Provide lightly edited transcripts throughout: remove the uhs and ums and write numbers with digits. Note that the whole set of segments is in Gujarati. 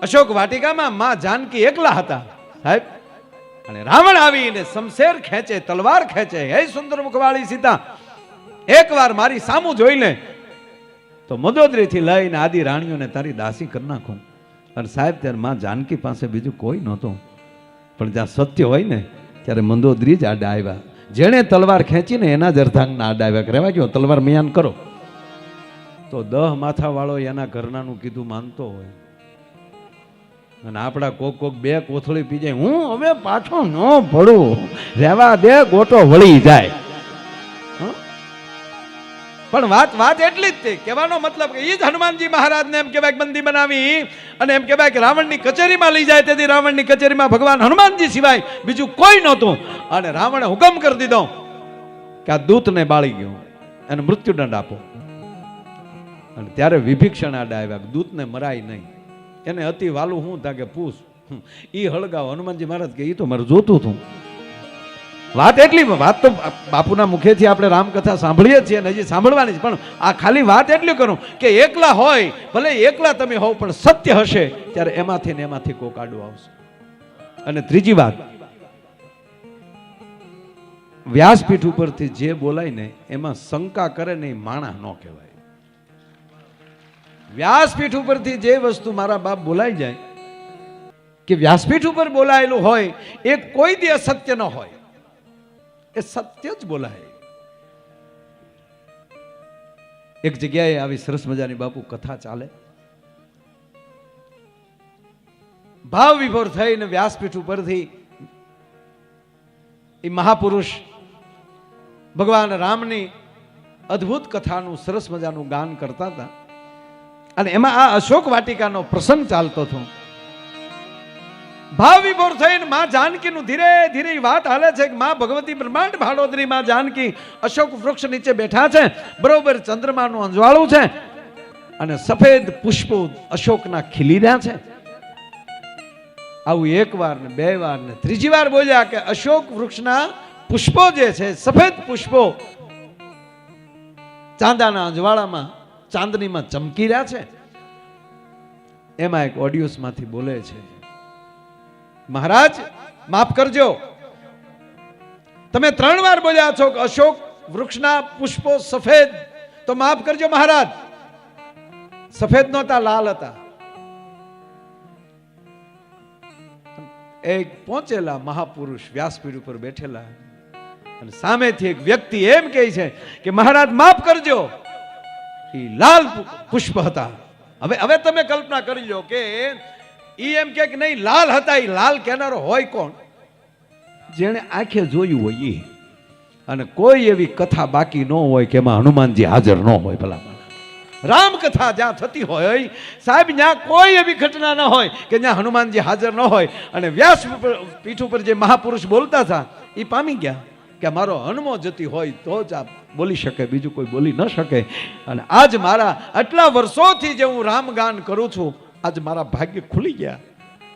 અશોક વાટિકામાં માં જાનકી એકલા હતા સાહેબ, અને રાવણ આવીને શમશેર ખેંચે, તલવાર ખેંચે, હે સુંદર મુખવાળી સીતા એકવાર મારી સામું જોઈ લે તો મંદોદરી થી લઈને આદિ રાણીઓને તારી દાસી કરી નાખું. અને સાહેબ ત્યારે માં જાનકી પાસે બીજું કોઈ નહોતું, પણ જ્યાં સત્ય હોય ને ત્યારે મંદોદરી જ આડા આવ્યા. જેણે તલવાર ખેંચીને એના જ અર્ધાંગના આડા આવ્યા. રહેવા ગયો તલવાર મિયાન કરો તો 10 માથા વાળો એના ઘરનાનું કીધું માનતો હોય, અને આપણા કોક કોક 2 કોથળી પી જાય, હું હવે પાછો ન પડું, રહેવા દે, ગોટો વળી જાય. પણ વાત એટલી જ છે, કહેવાનો મતલબ કે એ જ હનુમાનજી મહારાજને એમ કહેવાય બંદી બનાવી અને એમ કહેવાય કે રાવણની કચેરીમાં લઈ જાય. તેથી રાવણની કચેરીમાં ભગવાન હનુમાનજી સિવાય બીજું કોઈ નહોતું. અને રાવણે હુકમ કરી દીધો કે આ દૂતને બાળી ગયો, એને મૃત્યુદંડ આપો. અને ત્યારે વિભીક્ષણ આડા આવ્યા, દૂતને મરાય નહીં, એને અતિ વાલું હું તા કે પૂછ ઈ હળગાવ. હનુમાનજી મહારાજ કે ઈ તો મારે જોતું હતું. વાત એટલી, વાત તો બાપુના મુખેથી આપણે રામકથા સાંભળીએ છીએ અને હજી સાંભળવાની છે, પણ આ ખાલી વાત એટલી કરું કે એકલા હોય, ભલે એકલા તમે હોવ, પણ સત્ય હશે ત્યારે એમાંથી ને એમાંથી કોક આડું આવશે. અને ત્રીજી વાત, વ્યાસપીઠ ઉપરથી જે બોલાય ને એમાં શંકા કરે ને માણા ન કહેવાય. વ્યાસપીઠ ઉપરથી જે વસ્તુ મારા બાપ બોલાઈ જાય કે વ્યાસપીઠ ઉપર બોલાયેલું હોય એ કોઈ દી અસત્ય ન હોય, એ સત્ય જ બોલાય. એક જગ્યાએ આવી સરસ મજાની બાપુ કથા ચાલે, ભાવ વિભોર થઈને વ્યાસપીઠ ઉપરથી એ મહાપુરુષ ભગવાન રામની અદ્ભુત કથાનું સરસ મજાનું ગાન કરતા હતા. અને એમાં આ અશોક વાટિકાનો પ્રસંગ ચાલતો હતો. ભાવ વિભોર થઈને માં જાનકીનું ધીરે ધીરે વાત હાલે છે કે માં ભગવતી બ્રહ્માંડ ભાડોદરી માં જાનકી અશોક વૃક્ષ નીચે બેઠા છે, બરોબર ચંદ્રમાનું અંજવાળું છે અને સફેદ પુષ્પો અશોકના ખીલી રહ્યા છે. આવું 1 વાર ને 2 વાર ને 3જી વાર બોલ્યા કે અશોક વૃક્ષના પુષ્પો જે છે, સફેદ પુષ્પો ચાંદાના અંજવાળામાં ચાંદનીમાં ચમકી રહ્યા છે. એમાં એક ઓડિયોસ માંથી બોલે છે, મહારાજ માફ કરજો, તમે 3 વાર બોલ્યા છો કે અશોક વૃક્ષના પુષ્પો સફેદ, તો માફ કરજો મહારાજ, સફેદ નહોતા, લાલ હતા. એક પહોંચેલા મહાપુરુષ વ્યાસપીઠ ઉપર બેઠેલા અને સામેથી એક વ્યક્તિ એમ કહે છે કે મહારાજ માફ કરજો, એ લાલ પુષ્પ હતા. હવે તમે કલ્પના કરી લો કે ઈ એમ કે નહીં લાલ હતા, એ લાલ કેનારો હોય કોણ? જેણે આંખે જોયું હોય એ. અને કોઈ એવી કથા બાકી ન હોય કે એમાં હનુમાનજી હાજર ન હોય. ભલા રામકથા જ્યાં થતી હોય સાહેબ, ત્યાં કોઈ એવી ઘટના ન હોય કે જ્યાં હનુમાનજી હાજર ન હોય. અને વ્યાસ પીઠ ઉપર જે મહાપુરુષ બોલતા હતા એ પામી ગયા કે મારો હનુમો જતી હોય તો જ આ બોલી શકે, બીજું કોઈ બોલી ન શકે. અને આજ મારા આટલા વર્ષોથી જે હું રામગાન કરું છું, આજ મારા ભાગ્ય ખુલી ગયા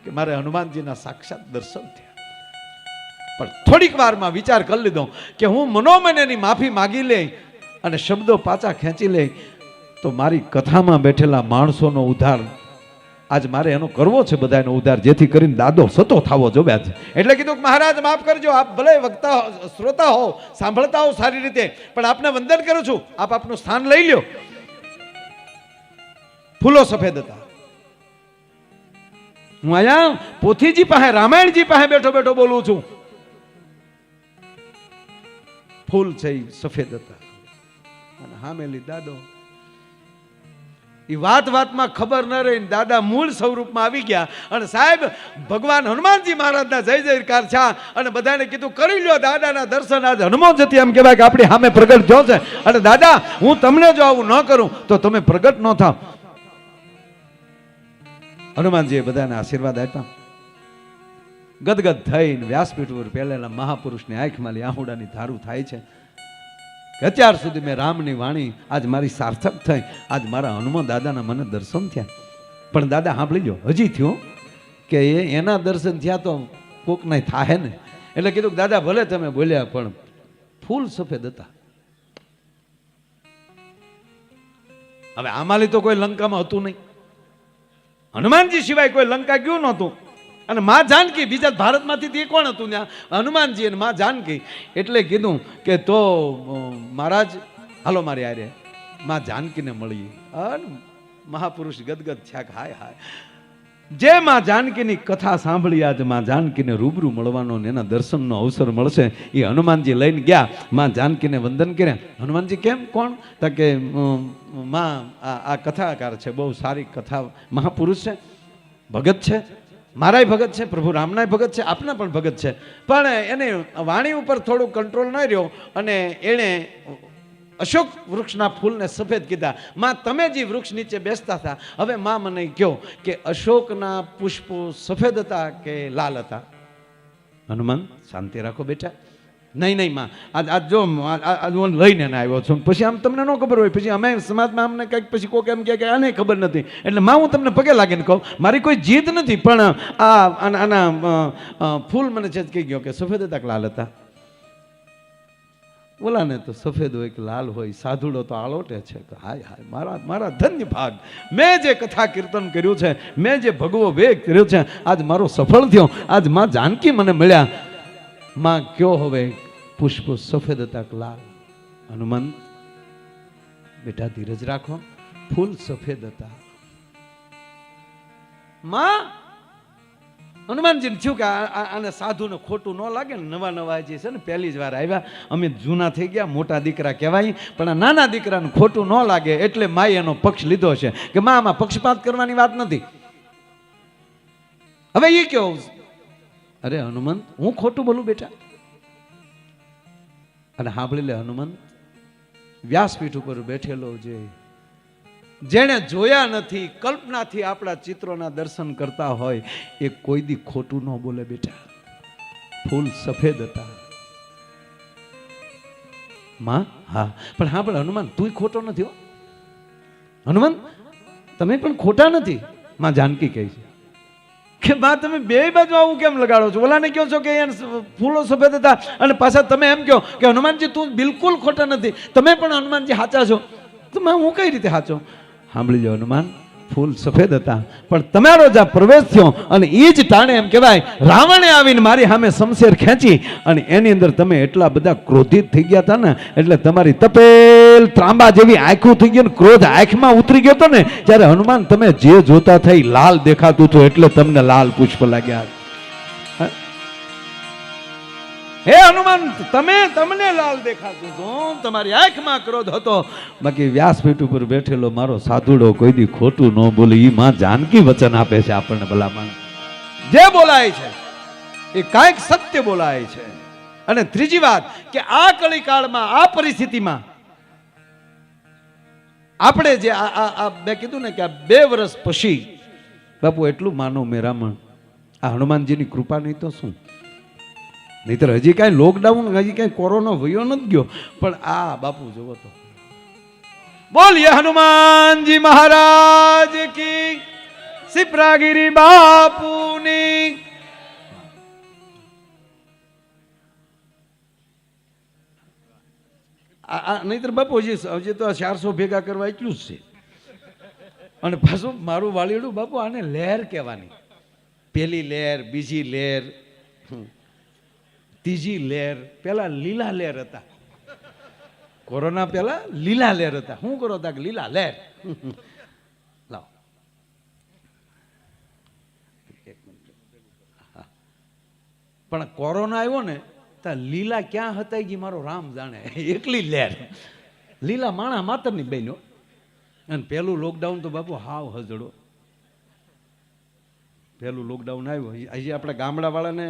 કે મારે હનુમાનજીના સાક્ષાત દર્શન થયા. પણ થોડીક વારમાં વિચાર કરી લીધો કે હું મનોમન એની માફી માગી લે અને શબ્દો પાછા ખેંચી લે તો મારી કથામાં બેઠેલા માણસોનો ઉદ્ધાર આજ મારે એનો કરવો છે, બધાનો ઉદ્ધાર, જેથી કરીને દાદો સતો થાવો જોવે છે. એટલે કીધું કે મહારાજ માફ કરજો, આપ ભલે વક્તા શ્રોતા હો, સાંભળતા હો સારી રીતે, પણ આપને વંદન કરું છું, આપ આપનું સ્થાન લઈ લ્યો. ફૂલો સફેદ હતા. હું અહીંયા પોથીજી પાસે, રામાયણજી પાસે બેઠો બેઠો બોલું છું. ફૂલ છે સફેદ હતા. અને હામેલી દાદો, એ વાતમાં ખબર ન રહી, દાદા મૂળ સ્વરૂપમાં આવી ગયા. અને સાહેબ ભગવાન હનુમાનજી મહારાજના જય જયકાર છે. અને બધાને કીધું કરી લ્યો દાદાના દર્શન. આજ હનુમાન જતી એમ કહેવાય કે આપણી સામે પ્રગટ થયો છે. અને દાદા હું તમને જો આવું ન કરું તો તમે પ્રગટ ન થાવ. હનુમાનજીએ બધાને આશીર્વાદ આપ્યા. ગદગદ થઈને વ્યાસપીઠ ઉપર પહેલેલા મહાપુરુષની આંખમાં આહુડાની ધારું થાય છે કે અત્યાર સુધી મેં રામની વાણી આજ મારી સાર્થક થઈ, આજ મારા હનુમાન દાદાના મને દર્શન થયા. પણ દાદા સાંભળી લો, હજી થયું કે એના દર્શન થયા તો કોક નહીં થાય ને. એટલે કીધું કે દાદા ભલે તમે બોલ્યા પણ ફૂલ સફેદ હતા. હવે આમાલી તો કોઈ લંકામાં હતું નહીં, હનુમાનજી સિવાય કોઈ લંકા ગયું નહોતું. અને માં જાનકી બીજા ભારતમાંથી તે કોણ હતું ત્યાં? હનુમાનજી અને માં જાનકી. એટલે કીધું કે તો મહારાજ હાલો મારી આરે માં જાનકીને મળી. અને મહાપુરુષ ગદગદ થયા કે હાય હાય, જે માં જાનકીની કથા સાંભળી, આજ માં જાનકીને રૂબરૂ મળવાનો ને એના દર્શનનો અવસર મળશે. એ હનુમાનજી લઈને ગયા, માં જાનકીને વંદન કર્યા. હનુમાનજી કેમ કોણ? તો કે માં આ કથાકાર છે, બહુ સારી કથા, મહાપુરુષ છે, ભગત છે, મારાય ભગત છે, પ્રભુ રામનાય ભગત છે, આપના પણ ભગત છે, પણ એને વાણી ઉપર થોડું કંટ્રોલ ન રહ્યો અને એણે અશોક વૃક્ષના ફૂલને સફેદ કીધા. માં તમે જે વૃક્ષ નીચે બેસતા હતા, હવે માં મને કહો કે અશોકના પુષ્પો સફેદ હતા કે લાલ હતા? હનુમાન શાંતિ રાખો બેટા. નહીં નહીં માં, આજ જો હું લઈને આવ્યો છું, પછી આમ તમને ન ખબર હોય, પછી અમે સમાજમાં અમને કંઈક પછી કોઈક એમ કહે કે આને ખબર નથી, એટલે માં હું તમને પગે લાગીને કહું, મારી કોઈ જીદ નથી, પણ આના ફૂલ મને છે કહી ગયો કે સફેદ હતા કે લાલ હતા? ઓલાને તો સફેદ હોય કે લાલ હોય, સાધુડો તો આલોટે છે કે હાય હાય મારા મારા ધન્ય ભાગ, મેં જે કથા કીર્તન કર્યું છે, મેં જે ભગવો વેગ કર્યો છે, આજ મારો સફળ થયો. આજ માં જાનકી મને મળ્યા. માં કયો હવે પુષ્પો સફેદ હતા કે લાલ? હનુમાન બેટા ધીરજ રાખો, ફૂલ સફેદ હતા. માં હનુમાનજીને થયું કે આને સાધુને ખોટું ન લાગે ને, નવા નવા જે છે ને પહેલી જ વાર આવ્યા, અમે જૂના થઈ ગયા, મોટા દીકરા કહેવાય, પણ આ નાના દીકરાને ખોટું ન લાગે એટલે માએ એનો પક્ષ લીધો છે કે માં આમાં પક્ષપાત કરવાની વાત નથી. હવે એ કેવું? અરે હનુમંત, હું ખોટું બોલું બેટા? અને સાંભળી લે હનુમંત, વ્યાસપીઠ ઉપર બેઠેલો જેણે જોયા નથી, કલ્પનાથી આપણા ચિત્રોના દર્શન કરતા હોય, એ કોઈ દી ખોટું ન બોલે બેટા. ફૂલ સફેદ હતા માં. હા પણ હા, પણ હનુમાન તું ખોટો નથી હો. હનુમાન તમે પણ ખોટા નથી. માં જાનકી કહે છે કે બા તમે બે બાજુ આવું કેમ લગાડો છો? ઓલાને કહો છો કે ફૂલો સફેદ હતા અને પાછા તમે એમ કહો કે હનુમાનજી તું બિલકુલ ખોટા નથી, તમે પણ હનુમાનજી સાચા છો. તો માં હું કઈ રીતે સાચો? સાંભળી લો હનુમાન, ફૂલ સફેદ હતા, પણ તમારો જ્યાં પ્રવેશ થયો અને એ જ ટાણે એમ કહેવાય રાવણે આવીને મારી સામે શમશેર ખેંચી અને એની અંદર તમે એટલા બધા ક્રોધિત થઈ ગયા હતા ને, એટલે તમારી તપેલ ત્રાંબા જેવી આંખું થઈ ગઈ ને ક્રોધ આંખમાં ઉતરી ગયો હતો ને, ત્યારે હનુમાન તમે જે જોતા થઈ લાલ દેખાતું હતું, એટલે તમને લાલ પુષ્પ લાગ્યા. હે હનુમાન, તમને લાલ દેખાતું હતું, તમારી આંખમાં ક્રોધ હતો. બાકી વ્યાસપીઠ ઉપર બેઠેલો મારો સાધુડો કોઈ દી ખોટું ન બોલે. ઈ માં જાનકી વચન આપે છે આપણને. ભલામણ જે બોલાય છે એ કાંઈક સત્ય બોલાય છે. અને ત્રીજી વાત કે આ કળીકાળમાં, આ પરિસ્થિતિમાં આપણે જે મેં કીધું ને કે આ 2 વર્ષ પછી બાપુ એટલું માનો મેરામણ, આ હનુમાનજીની કૃપા નહીં તો શું? નહીતર હજી કાંઈ લોકડાઉન, હજી કાંઈ કોરોના વયો નથી ગયો, પણ આ બાપુ જોવો તો. બોલીએ હનુમાનજી મહારાજ કી, સિપ્રાગીરી બાપુની. નહીતર બાપુ હજી તો 400 ભેગા કરવા એટલું જ છે. અને પાછું મારું વાલીડું બાપુ, આને લહેર કહેવાની. પેલી લહેર, બીજી લહેર, ત્રીજી લહેર. પેલા લીલા લહેર હતા, કોરોના પેલા લીલા લહેર હતા. શું કરો હતા કે લીલા લહેર. લાવો પણ કોરોના આવ્યો ને તો લીલા ક્યાં હતા કે મારો રામ જાણે. એકલી લહેર લીલા માણા માતરની બહેનો. અને પેલું લોકડાઉન તો બાપુ હાવ હજડો. પેલું લોકડાઉન આવ્યું, હજી આપણે ગામડા વાળાને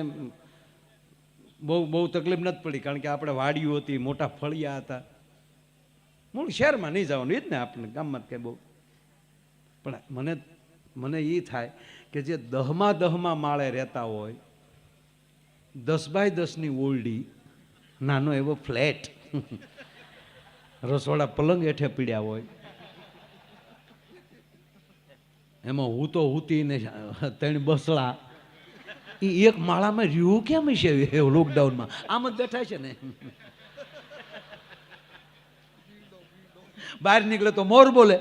બહુ તકલીફ નથી પડી, કારણ કે આપણે વાડીઓ હતી, મોટા ફળિયા હતા. મૂળ શહેરમાં નહીં જવાનું, એ જ ને આપણે ગામમાં કંઈ બહુ. પણ મને એ થાય કે જે 10માં માળે રહેતા હોય, 10 બાય 10ની ઓરડી, નાનો એવો ફ્લેટ, રસોડા પલંગ હેઠે પીડ્યા હોય, એમાં હું તો હુતી ને 3 બસડા, એ એક માળામાં રહ્યું કેમ છે લોકડાઉનમાં? આમ જ બેઠા છે ને. બહાર નીકળે તો મોર બોલે.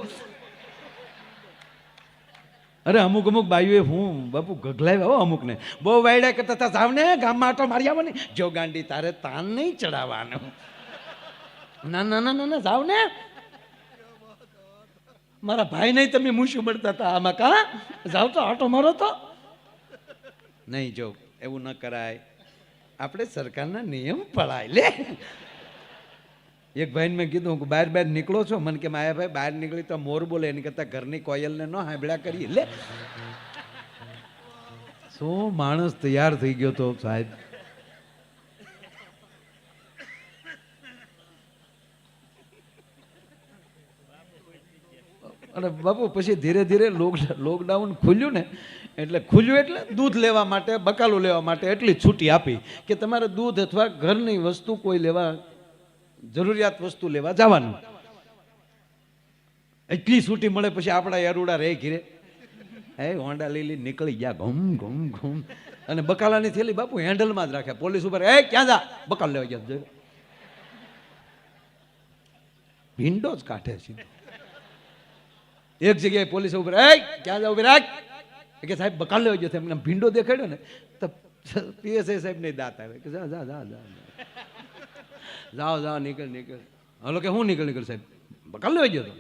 અરે અમુક અમુક બાઈઓએ હું બાપુ ગગલાવ્યા હો અમુકને, બહુ વાયડા કરતા હતા, જાવ ને ગામમાં આટો મારી આવો ને, જો ગાંડી તારે તાન નહીં ચડાવવાનું, ના ના ના ના ના જાવ ને, મારા ભાઈ નહીં તમે મૂછું મળતા હતા આમાં, કા જાવ તો આટો મારો તો નહીં. જો એવું ન કરાય, આપણે સરકારના નિયમ પડાય લે. એક ભાઈને મેં કીધું કે બહાર બહાર નીકળો છો, મને કે માયા ભાઈ બહાર નીકળી તો મોર બોલે, એની કરતા ઘરની કોયલને ન હાંભળ્યા કરીએ લે. શું માણસ તૈયાર થઈ ગયો તો સાહેબ. અને બાપુ પછી ધીરે ધીરે લોકડાઉન ખુલ્યું ને, એટલે ખુલ્યું એટલે દૂધ લેવા માટે, બકાલું લેવા માટે એટલી છૂટી આપી કે તમારે દૂધ અથવા ઘરની વસ્તુ કોઈ લેવા, જરૂરિયાત વસ્તુ લેવા જવાનું, એટલી છૂટી મળે. પછી આપણા યારુડા રે ઘીરે, હે હોન્ડા લીલી નીકળી ગયા ઘૂમ ઘૂમ ઘૂમ, અને બકાલાની થેલી બાપુ હેન્ડલમાં જ રાખે. પોલીસ ઉપર, એ ક્યાં જા, બકાલ લેવા ગયા, જોયું ભીંડો જ કાઢે છે. એક જગ્યાએ પોલીસ ઉપર, એ ક્યાં જાવ ઉભી રાખ, કે સાહેબ બકાલ લેવા ગયો, એમને ભીંડો દેખાડ્યો ને તો પીએસઆઈ સાહેબ ને દાંત આવે કે જા જા જા જા જાઓ જાઓ નીકળ નીકળ. હલો કે હું નીકળ નીકળ સાહેબ, બકાલ લેવા ગયો તો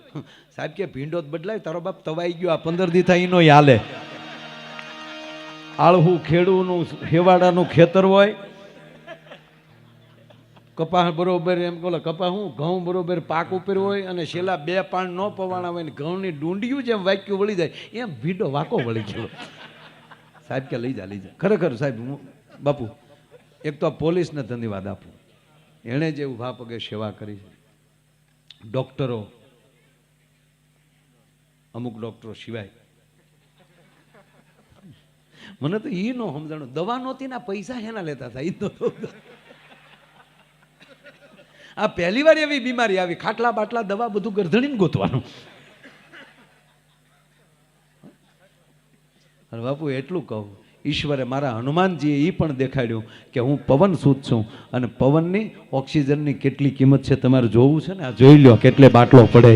સાહેબ કે ભીંડો જ બદલાય, તારો બાપ તવાઈ ગયો, આ 15 દી થાય એનો હાલે. આળહું ખેડૂનું હેવાડાનું ખેતર હોય, કપાસ બરોબર એમ બોલો, કપાસ હું ઘઉં બરોબર પાક ઉપર હોય, અને છેલ્લા 2 પાણ ન પવાણા હોય ને ઘઉંની ડુંડિયું જેમ વાક્યું વળી જાય એમ ભીંડો વાકો વળી ગયો. સાહેબ કે લઈ જા લઈ જા. ખરેખર સાહેબ હું બાપુ એક તો પોલીસને ધન્યવાદ આપું, એણે જે ઊભા પગે સેવા કરી છે. ડોક્ટરો, અમુક ડોક્ટરો સિવાય મને તો એ નો સમજાણું, દવા નહોતી ના પૈસા એના લેતા હતા. એ તો આ પહેલી વાર એવી બીમારી આવી, ખાટલા બાટલા દવા બધું ગરધણીને ગોતવાનું. અને બાપુ એટલું કહું, ઈશ્વરે મારા હનુમાનજીએ એ પણ દેખાડ્યું કે હું પવન સૂત છું, અને પવનની ઓક્સિજનની કેટલી કિંમત છે તમારે જોવું છે ને, આ જોઈ લો કેટલે બાટલો પડે.